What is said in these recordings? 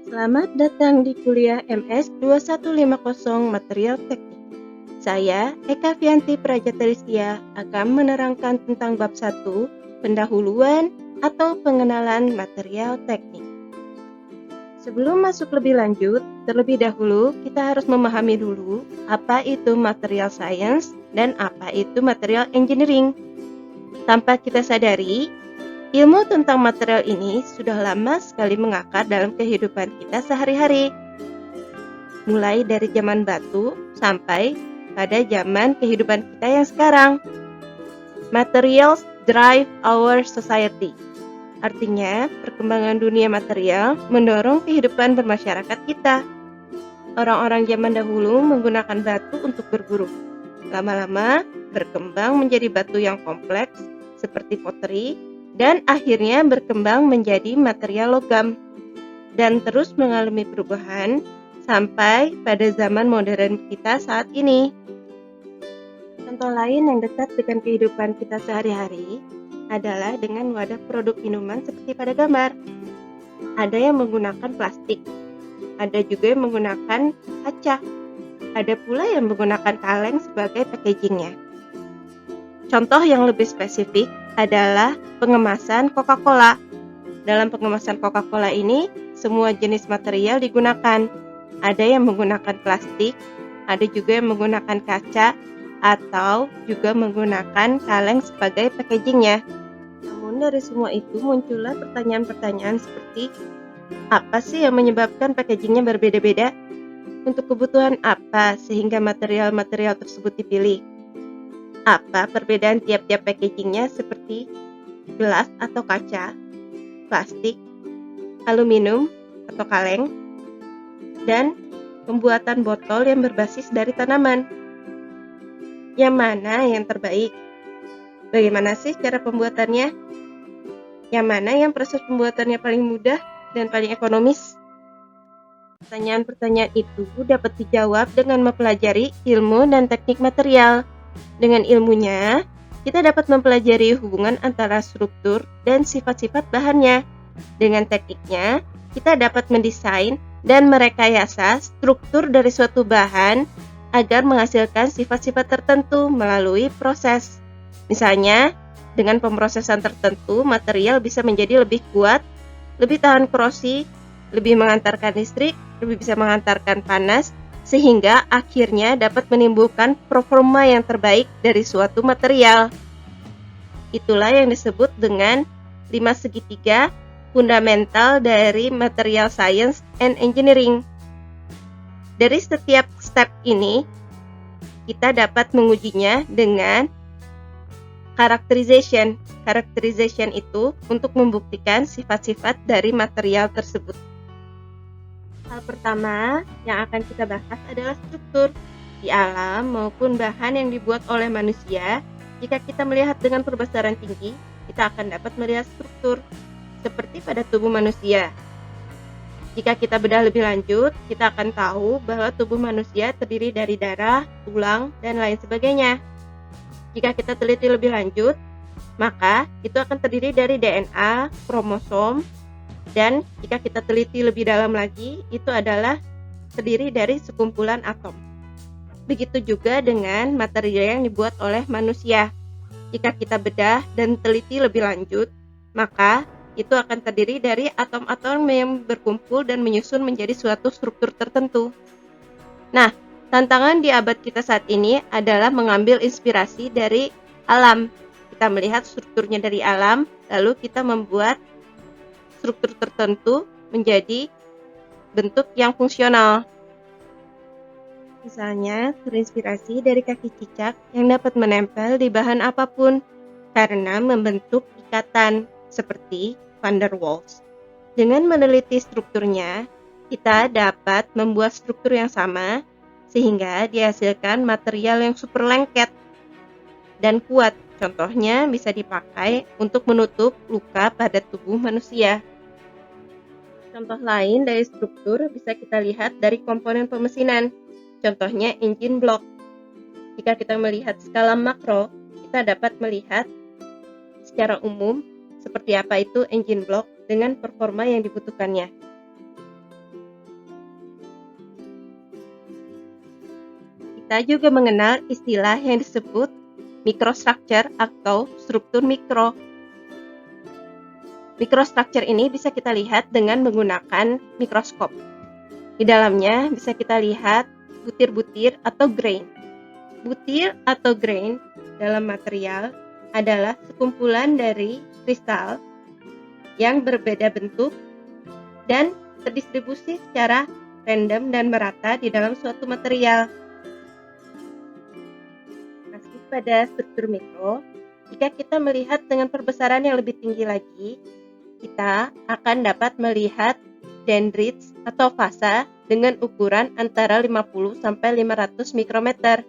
Selamat datang di kuliah MS 2150 Material Teknik. Saya, Eka Fianti Prajatelisia, akan menerangkan tentang bab 1, pendahuluan atau pengenalan material teknik. Sebelum masuk lebih lanjut, terlebih dahulu kita harus memahami dulu apa itu material science dan apa itu material engineering. Tanpa kita sadari, ilmu tentang material ini sudah lama sekali mengakar dalam kehidupan kita sehari-hari. Mulai dari zaman batu sampai pada zaman kehidupan kita yang sekarang. Materials drive our society. Artinya, perkembangan dunia material mendorong kehidupan bermasyarakat kita. Orang-orang zaman dahulu menggunakan batu untuk berburu. Lama-lama berkembang menjadi batu yang kompleks seperti pottery dan akhirnya berkembang menjadi material logam dan terus mengalami perubahan sampai pada zaman modern kita saat ini. Contoh lain yang dekat dengan kehidupan kita sehari-hari adalah dengan wadah produk minuman seperti pada gambar. Ada yang menggunakan plastik, ada juga yang menggunakan kaca, ada pula yang menggunakan kaleng sebagai packagingnya. Contoh yang lebih spesifik adalah pengemasan Coca-Cola. Dalam pengemasan Coca-Cola ini, semua jenis material digunakan. Ada yang menggunakan plastik, ada juga yang menggunakan kaca, atau juga menggunakan kaleng sebagai packagingnya. Namun dari semua itu muncullah pertanyaan-pertanyaan seperti, apa sih yang menyebabkan packagingnya berbeda-beda? Untuk kebutuhan apa sehingga material-material tersebut dipilih? Apa perbedaan tiap-tiap packagingnya seperti gelas atau kaca, plastik, aluminium atau kaleng, dan pembuatan botol yang berbasis dari tanaman. Yang mana yang terbaik? Bagaimana sih cara pembuatannya? Yang mana yang proses pembuatannya paling mudah dan paling ekonomis? Pertanyaan-pertanyaan itu dapat dijawab dengan mempelajari ilmu dan teknik material. Dengan ilmunya, kita dapat mempelajari hubungan antara struktur dan sifat-sifat bahannya. Dengan tekniknya, kita dapat mendesain dan merekayasa struktur dari suatu bahan agar menghasilkan sifat-sifat tertentu melalui proses. Misalnya, dengan pemrosesan tertentu, material bisa menjadi lebih kuat, lebih tahan korosi, lebih mengantarkan listrik, lebih bisa mengantarkan panas, sehingga akhirnya dapat menimbulkan performa yang terbaik dari suatu material. Itulah yang disebut dengan 5 segitiga fundamental dari material science and engineering. Dari setiap step ini, kita dapat mengujinya dengan characterization. Characterization itu untuk membuktikan sifat-sifat dari material tersebut. Hal pertama yang akan kita bahas adalah struktur. Di alam maupun bahan yang dibuat oleh manusia, jika kita melihat dengan perbesaran tinggi, kita akan dapat melihat struktur, seperti pada tubuh manusia. Jika kita bedah lebih lanjut, kita akan tahu bahwa tubuh manusia terdiri dari darah, tulang, dan lain sebagainya. Jika kita teliti lebih lanjut, maka itu akan terdiri dari DNA, kromosom, dan jika kita teliti lebih dalam lagi, itu adalah terdiri dari sekumpulan atom. Begitu juga dengan material yang dibuat oleh manusia. Jika kita bedah dan teliti lebih lanjut, maka itu akan terdiri dari atom-atom yang berkumpul dan menyusun menjadi suatu struktur tertentu. Nah, tantangan di abad kita saat ini adalah mengambil inspirasi dari alam. Kita melihat strukturnya dari alam, lalu kita membuat struktur tertentu menjadi bentuk yang fungsional. Misalnya, terinspirasi dari kaki cicak yang dapat menempel di bahan apapun karena membentuk ikatan seperti van der Waals. Dengan meneliti strukturnya, kita dapat membuat struktur yang sama sehingga dihasilkan material yang super lengket dan kuat. Contohnya bisa dipakai untuk menutup luka pada tubuh manusia. Contoh lain dari struktur bisa kita lihat dari komponen pemesinan. Contohnya engine block. Jika kita melihat skala makro, kita dapat melihat secara umum seperti apa itu engine block dengan performa yang dibutuhkannya. Kita juga mengenal istilah yang disebut microstructure atau struktur mikro. Microstructure ini bisa kita lihat dengan menggunakan mikroskop. Di dalamnya bisa kita lihat butir-butir atau grain. Butir atau grain dalam material adalah sekumpulan dari kristal yang berbeda bentuk dan terdistribusi secara random dan merata di dalam suatu material. Masih pada struktur mikro, jika kita melihat dengan perbesaran yang lebih tinggi lagi, kita akan dapat melihat dendrites atau fasa dengan ukuran antara 50 sampai 500 mikrometer.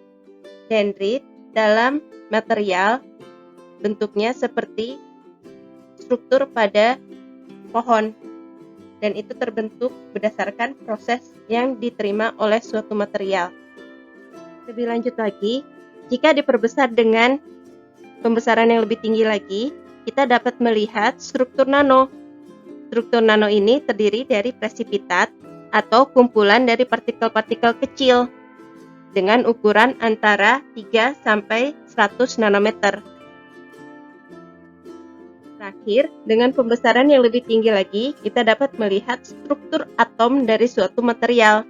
Dendrit dalam material bentuknya seperti struktur pada pohon, dan itu terbentuk berdasarkan proses yang diterima oleh suatu material. Lebih lanjut lagi, jika diperbesar dengan pembesaran yang lebih tinggi lagi, kita dapat melihat struktur nano. Struktur nano ini terdiri dari presipitat atau kumpulan dari partikel-partikel kecil dengan ukuran antara 3 sampai 100 nanometer. Terakhir, dengan pembesaran yang lebih tinggi lagi, kita dapat melihat struktur atom dari suatu material.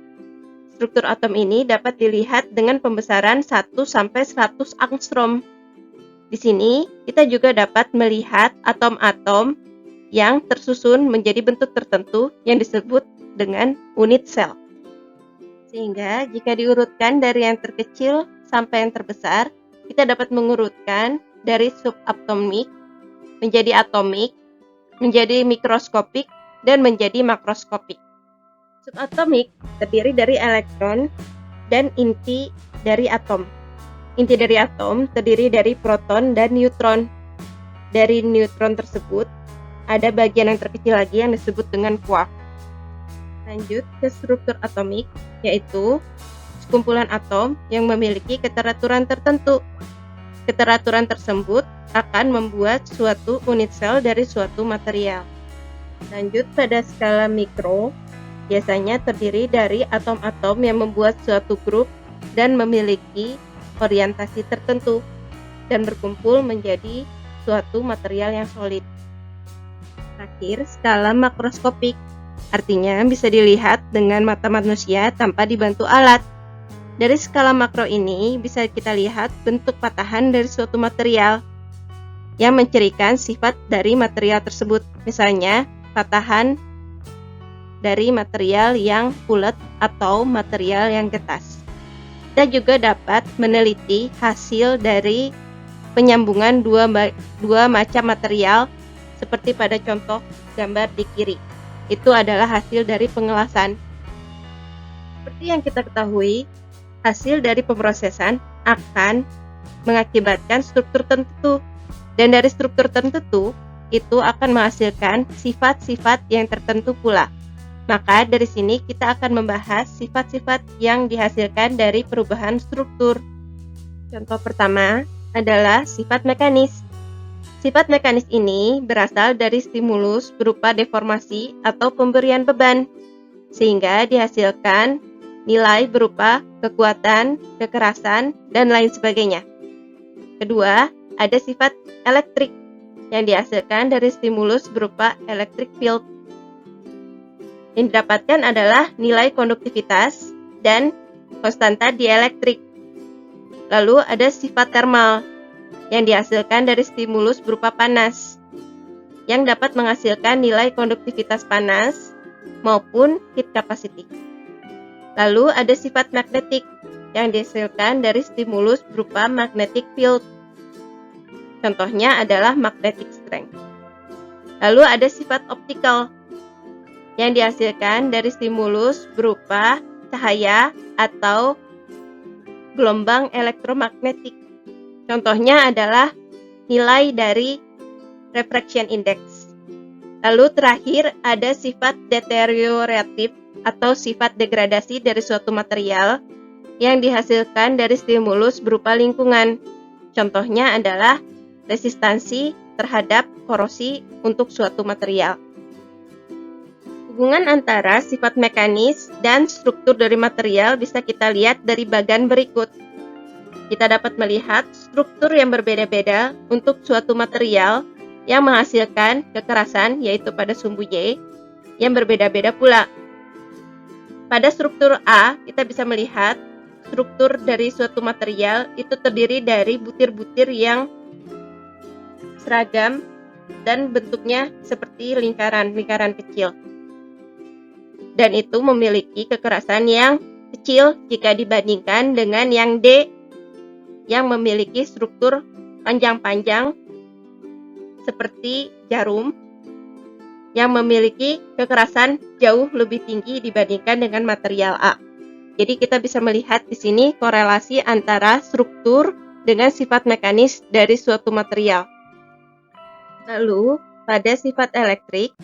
Struktur atom ini dapat dilihat dengan pembesaran 1 sampai 100 angstrom. Di sini, kita juga dapat melihat atom-atom yang tersusun menjadi bentuk tertentu yang disebut dengan unit sel. Sehingga, jika diurutkan dari yang terkecil sampai yang terbesar, kita dapat mengurutkan dari subatomik menjadi atomik, menjadi mikroskopik, dan menjadi makroskopik. Subatomik terdiri dari elektron dan inti dari atom. Inti dari atom terdiri dari proton dan neutron. Dari neutron tersebut, ada bagian yang terkecil lagi yang disebut dengan quark. Lanjut ke struktur atomik, yaitu sekumpulan atom yang memiliki keteraturan tertentu. Keteraturan tersebut akan membuat suatu unit sel dari suatu material. Lanjut pada skala mikro, biasanya terdiri dari atom-atom yang membuat suatu grup dan memiliki orientasi tertentu dan berkumpul menjadi suatu material yang solid. Terakhir, skala makroskopik, artinya bisa dilihat dengan mata manusia tanpa dibantu alat. Dari skala makro ini bisa kita lihat bentuk patahan dari suatu material yang mencirikan sifat dari material tersebut. Misalnya, patahan dari material yang bulat atau material yang getas. Kita juga dapat meneliti hasil dari penyambungan dua macam material seperti pada contoh gambar di kiri. Itu adalah hasil dari pengelasan. Seperti yang kita ketahui, hasil dari pemrosesan akan mengakibatkan struktur tertentu, dan dari struktur tertentu itu akan menghasilkan sifat-sifat yang tertentu pula. Maka dari sini kita akan membahas sifat-sifat yang dihasilkan dari perubahan struktur. Contoh pertama adalah sifat mekanis. Sifat mekanis ini berasal dari stimulus berupa deformasi atau pemberian beban, sehingga dihasilkan nilai berupa kekuatan, kekerasan, dan lain sebagainya. Kedua, ada sifat elektrik yang dihasilkan dari stimulus berupa electric field. Yang didapatkan adalah nilai konduktivitas dan konstanta dielektrik. Lalu ada sifat thermal yang dihasilkan dari stimulus berupa panas, yang dapat menghasilkan nilai konduktivitas panas maupun heat capacity. Lalu ada sifat magnetik yang dihasilkan dari stimulus berupa magnetic field. Contohnya adalah magnetic strength. Lalu ada sifat optikal yang dihasilkan dari stimulus berupa cahaya atau gelombang elektromagnetik. Contohnya adalah nilai dari refraction index. Lalu terakhir ada sifat deterioratif atau sifat degradasi dari suatu material yang dihasilkan dari stimulus berupa lingkungan. Contohnya adalah resistansi terhadap korosi untuk suatu material. Hubungan antara sifat mekanis dan struktur dari material bisa kita lihat dari bagan berikut. Kita dapat melihat struktur yang berbeda-beda untuk suatu material yang menghasilkan kekerasan, yaitu pada sumbu Y, yang berbeda-beda pula. Pada struktur A, kita bisa melihat struktur dari suatu material itu terdiri dari butir-butir yang seragam dan bentuknya seperti lingkaran-lingkaran kecil. Dan itu memiliki kekerasan yang kecil jika dibandingkan dengan yang D yang memiliki struktur panjang-panjang seperti jarum yang memiliki kekerasan jauh lebih tinggi dibandingkan dengan material A. Jadi kita bisa melihat di sini korelasi antara struktur dengan sifat mekanis dari suatu material. Lalu, pada sifat elektrik,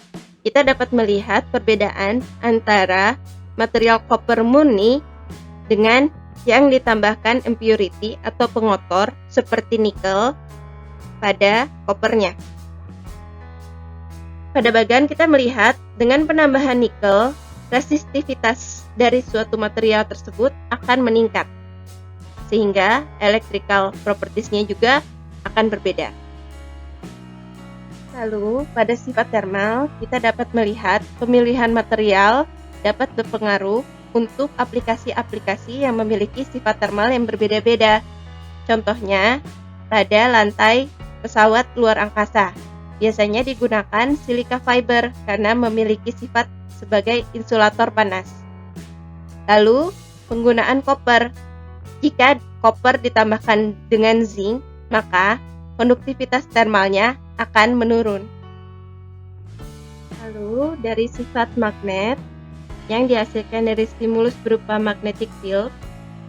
kita dapat melihat perbedaan antara material koper murni dengan yang ditambahkan impurity atau pengotor seperti nikel pada kopernya. Pada bagian kita melihat dengan penambahan nikel, resistivitas dari suatu material tersebut akan meningkat, sehingga electrical properties-nya juga akan berbeda. Lalu, pada sifat thermal, kita dapat melihat pemilihan material dapat berpengaruh untuk aplikasi-aplikasi yang memiliki sifat thermal yang berbeda-beda. Contohnya, pada lantai pesawat luar angkasa, biasanya digunakan silica fiber karena memiliki sifat sebagai insulator panas. Lalu, penggunaan koper. Jika koper ditambahkan dengan zinc, maka konduktivitas thermalnya akan menurun. Lalu dari sifat magnet yang dihasilkan dari stimulus berupa magnetic field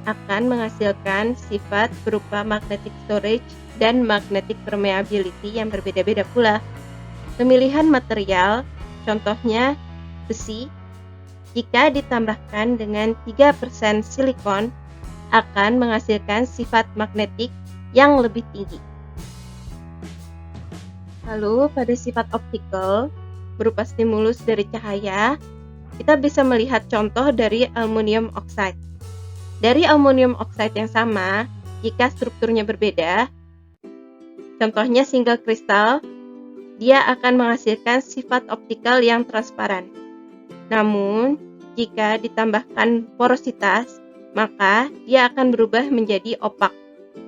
akan menghasilkan sifat berupa magnetic storage dan magnetic permeability yang berbeda-beda pula. Pemilihan material, contohnya besi, jika ditambahkan dengan 3% silikon akan menghasilkan sifat magnetik yang lebih tinggi. Lalu pada sifat optical berupa stimulus dari cahaya, kita bisa melihat contoh dari aluminium oxide. Dari aluminium oxide yang sama, jika strukturnya berbeda, contohnya single crystal, dia akan menghasilkan sifat optikal yang transparan. Namun, jika ditambahkan porositas, maka dia akan berubah menjadi opak,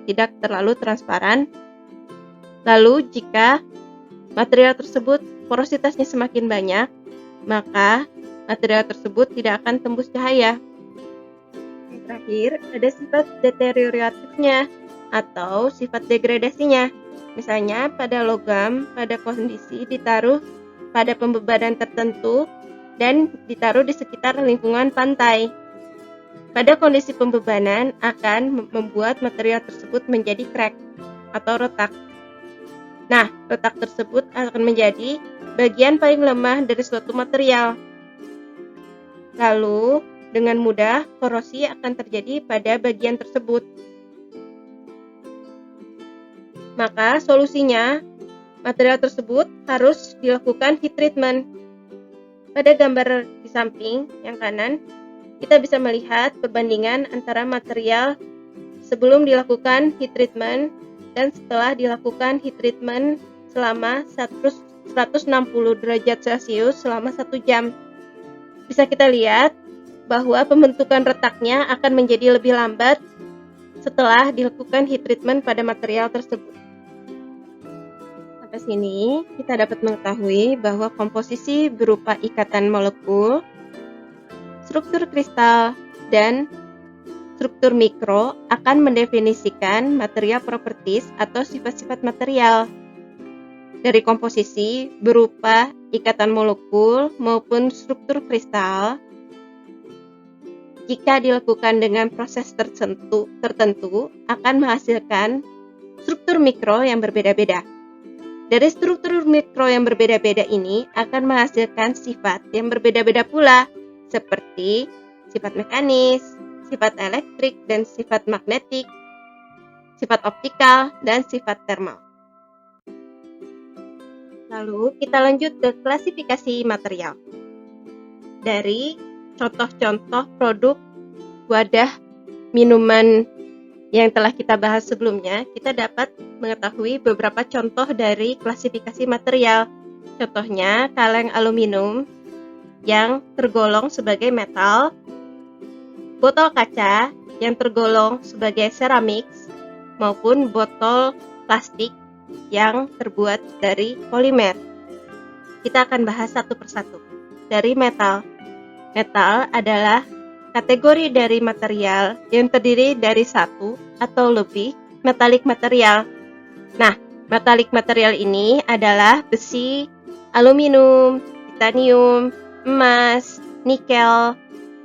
tidak terlalu transparan. Lalu, jika material tersebut porositasnya semakin banyak, maka material tersebut tidak akan tembus cahaya. Yang terakhir, ada sifat deterioratifnya atau sifat degradasinya. Misalnya pada logam, pada kondisi ditaruh pada pembebanan tertentu dan ditaruh di sekitar lingkungan pantai. Pada kondisi pembebanan akan membuat material tersebut menjadi crack atau retak. Nah, retak tersebut akan menjadi bagian paling lemah dari suatu material. Lalu, dengan mudah korosi akan terjadi pada bagian tersebut. Maka solusinya, material tersebut harus dilakukan heat treatment. Pada gambar di samping yang kanan, kita bisa melihat perbandingan antara material sebelum dilakukan heat treatment dan setelah dilakukan heat treatment selama 160 derajat Celcius selama 1 jam. Bisa kita lihat bahwa pembentukan retaknya akan menjadi lebih lambat setelah dilakukan heat treatment pada material tersebut. Sampai sini kita dapat mengetahui bahwa komposisi berupa ikatan molekul, struktur kristal, dan struktur mikro akan mendefinisikan material properties atau sifat-sifat material. Dari komposisi berupa ikatan molekul maupun struktur kristal, jika dilakukan dengan proses tertentu akan menghasilkan struktur mikro yang berbeda-beda. Dari struktur mikro yang berbeda-beda ini akan menghasilkan sifat yang berbeda-beda pula, seperti sifat mekanis, sifat elektrik dan sifat magnetik, sifat optikal, dan sifat thermal. Lalu kita lanjut ke klasifikasi material. dari contoh-contoh produk wadah minuman yang telah kita bahas sebelumnya, kita dapat mengetahui beberapa contoh dari klasifikasi material. Contohnya, kaleng aluminium yang tergolong sebagai metal, botol kaca yang tergolong sebagai seramik, maupun botol plastik yang terbuat dari polimer. Kita akan bahas satu persatu. Dari metal. Metal adalah kategori dari material yang terdiri dari satu atau lebih metalik material. Nah, metalik material ini adalah besi, aluminium, titanium, emas, nikel,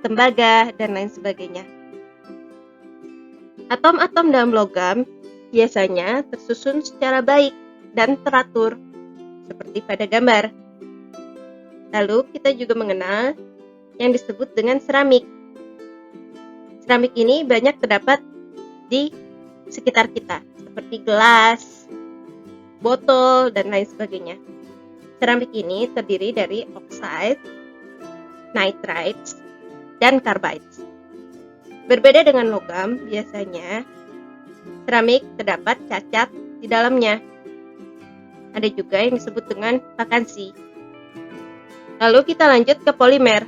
tembaga, dan lain sebagainya. Atom-atom dalam logam biasanya tersusun secara baik dan teratur, seperti pada gambar. Lalu kita juga mengenal yang disebut dengan seramik. Seramik ini banyak terdapat di sekitar kita, seperti gelas, botol, dan lain sebagainya. Seramik ini terdiri dari oxide, nitrites, dan carbides. Berbeda dengan logam, biasanya seramik terdapat cacat di dalamnya. Ada juga yang disebut dengan vakansi. Lalu kita lanjut ke polimer.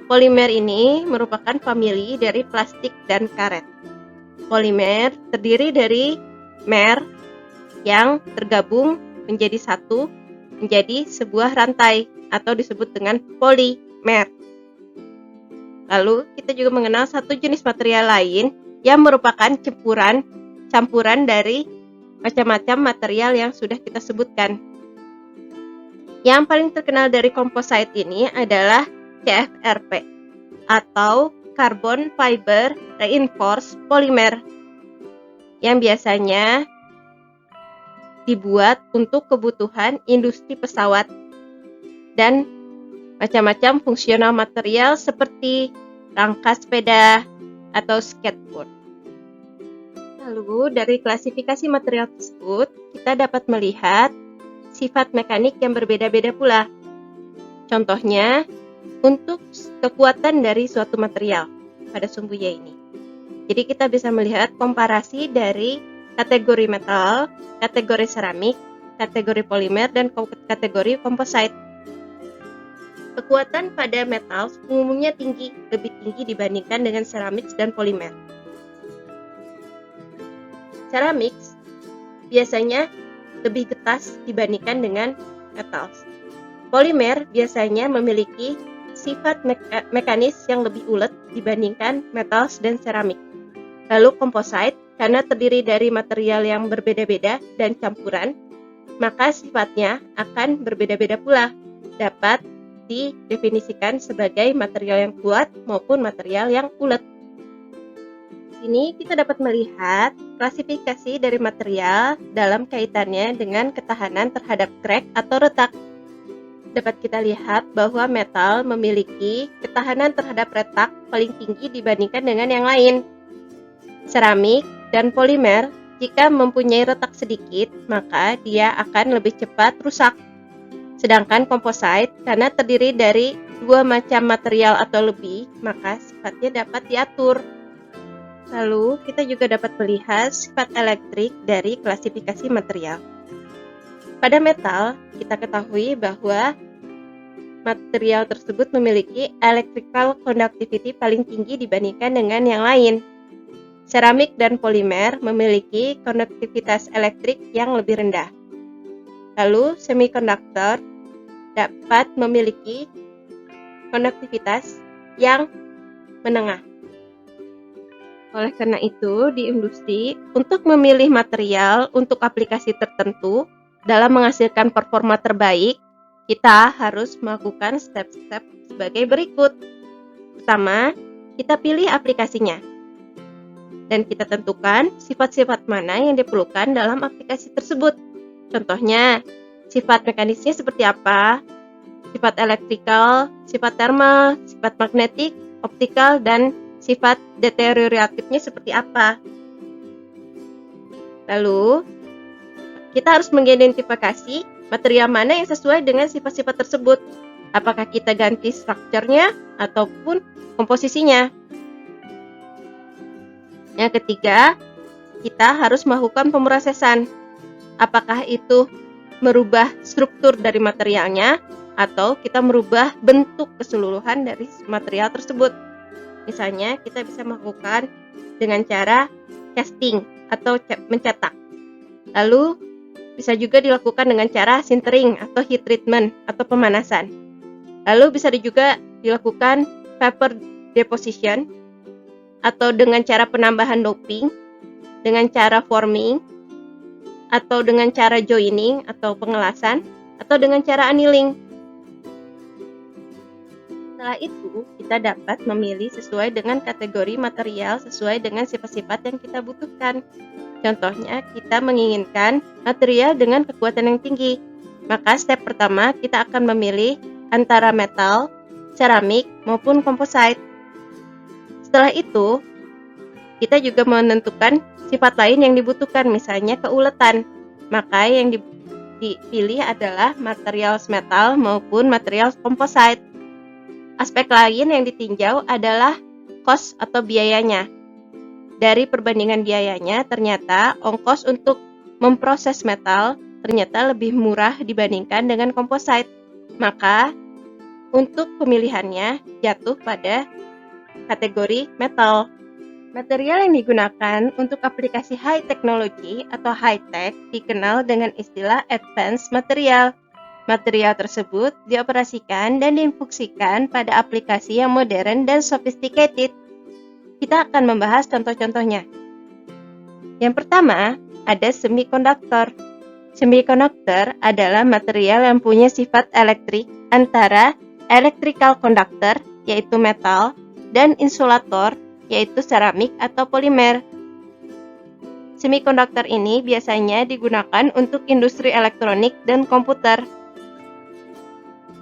Polimer ini merupakan famili dari plastik dan karet. Polimer terdiri dari mer yang tergabung menjadi satu, menjadi sebuah rantai atau disebut dengan polimer. Lalu kita juga mengenal satu jenis material lain yang merupakan campuran dari macam-macam material yang sudah kita sebutkan. Yang paling terkenal dari komposit ini adalah CFRP atau Carbon Fiber Reinforced Polymer yang biasanya dibuat untuk kebutuhan industri pesawat dan macam-macam fungsional material seperti rangka sepeda atau skateboard. Lalu dari klasifikasi material tersebut kita dapat melihat sifat mekanik yang berbeda-beda pula. Contohnya, untuk kekuatan dari suatu material pada sumbu Y ini. Jadi kita bisa melihat komparasi dari kategori metal, kategori seramik, kategori polimer, dan kategori komposit. Kekuatan pada metal umumnya lebih tinggi dibandingkan dengan seramik dan polimer. Seramik biasanya lebih getas dibandingkan dengan metal. Polimer biasanya memiliki sifat mekanis yang lebih ulet dibandingkan metal dan seramik. Lalu komposit, karena terdiri dari material yang berbeda-beda dan campuran, maka sifatnya akan berbeda-beda pula. Dapat didefinisikan sebagai material yang kuat maupun material yang ulet. Ini kita dapat melihat klasifikasi dari material dalam kaitannya dengan ketahanan terhadap krek atau retak. Dapat kita lihat bahwa metal memiliki ketahanan terhadap retak paling tinggi dibandingkan dengan yang lain. Seramik dan polimer, jika mempunyai retak sedikit, maka dia akan lebih cepat rusak. Sedangkan komposit, karena terdiri dari dua macam material atau lebih, maka sifatnya dapat diatur. Lalu, kita juga dapat melihat sifat elektrik dari klasifikasi material. Pada metal, kita ketahui bahwa material tersebut memiliki electrical conductivity paling tinggi dibandingkan dengan yang lain. Seramik dan polimer memiliki konduktivitas elektrik yang lebih rendah. Lalu, semikonduktor dapat memiliki konduktivitas yang menengah. Oleh karena itu, di industri, untuk memilih material untuk aplikasi tertentu dalam menghasilkan performa terbaik, kita harus melakukan step-step sebagai berikut. Pertama, kita pilih aplikasinya. Dan kita tentukan sifat-sifat mana yang diperlukan dalam aplikasi tersebut. Contohnya, sifat mekanisnya seperti apa, sifat elektrikal, sifat thermal, sifat magnetik, optikal, dan sifat deterioratifnya seperti apa. Lalu, kita harus mengidentifikasi material mana yang sesuai dengan sifat-sifat tersebut. Apakah kita ganti strukturnya ataupun komposisinya. Yang ketiga, kita harus melakukan pemrosesan. Apakah itu merubah struktur dari materialnya atau kita merubah bentuk keseluruhan dari material tersebut. Misalnya, kita bisa melakukan dengan cara casting atau mencetak. Lalu, bisa juga dilakukan dengan cara sintering atau heat treatment atau pemanasan. Lalu, bisa juga dilakukan vapor deposition atau dengan cara penambahan doping, dengan cara forming, atau dengan cara joining atau pengelasan, atau dengan cara annealing. Setelah itu, kita dapat memilih sesuai dengan kategori material sesuai dengan sifat-sifat yang kita butuhkan. Contohnya, kita menginginkan material dengan kekuatan yang tinggi. Maka step pertama, kita akan memilih antara metal, seramik, maupun composite. Setelah itu, kita juga menentukan sifat lain yang dibutuhkan, misalnya keuletan. Maka yang dipilih adalah material metal maupun material composite. Aspek lain yang ditinjau adalah cost atau biayanya. Dari perbandingan biayanya, ternyata ongkos untuk memproses metal ternyata lebih murah dibandingkan dengan composite. Maka, untuk pemilihannya jatuh pada kategori metal. Material yang digunakan untuk aplikasi high technology atau high tech dikenal dengan istilah advanced material. Material tersebut dioperasikan dan difungsikan pada aplikasi yang modern dan sophisticated. Kita akan membahas contoh-contohnya. Yang pertama, ada semikonduktor. Semikonduktor adalah material yang punya sifat elektrik antara electrical conductor, yaitu metal, dan insulator, yaitu seramik atau polimer. Semikonduktor ini biasanya digunakan untuk industri elektronik dan komputer.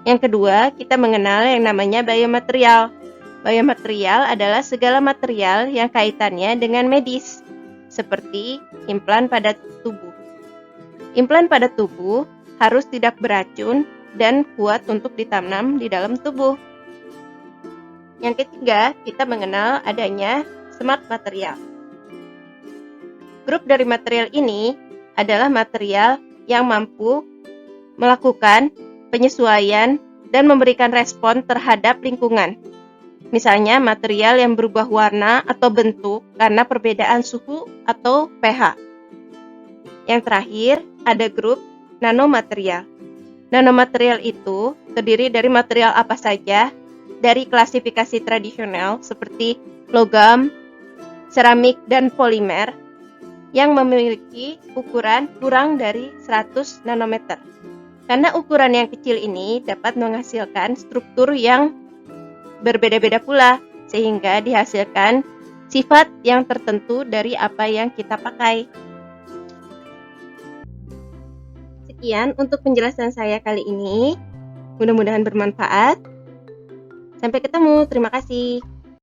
Yang kedua, kita mengenal yang namanya biomaterial. Biomaterial adalah segala material yang kaitannya dengan medis, seperti implan pada tubuh. Implan pada tubuh harus tidak beracun dan kuat untuk ditanam di dalam tubuh. Yang ketiga, kita mengenal adanya smart material. Grup dari material ini adalah material yang mampu melakukan penyesuaian dan memberikan respon terhadap lingkungan. Misalnya material yang berubah warna atau bentuk karena perbedaan suhu atau pH. Yang terakhir, ada grup nanomaterial. Nanomaterial itu terdiri dari material apa saja dari klasifikasi tradisional seperti logam, seramik, dan polimer yang memiliki ukuran kurang dari 100 nanometer. Karena ukuran yang kecil ini dapat menghasilkan struktur yang berbeda-beda pula, sehingga dihasilkan sifat yang tertentu dari apa yang kita pakai. Sekian untuk penjelasan saya kali ini. Mudah-mudahan bermanfaat. Sampai ketemu, terima kasih.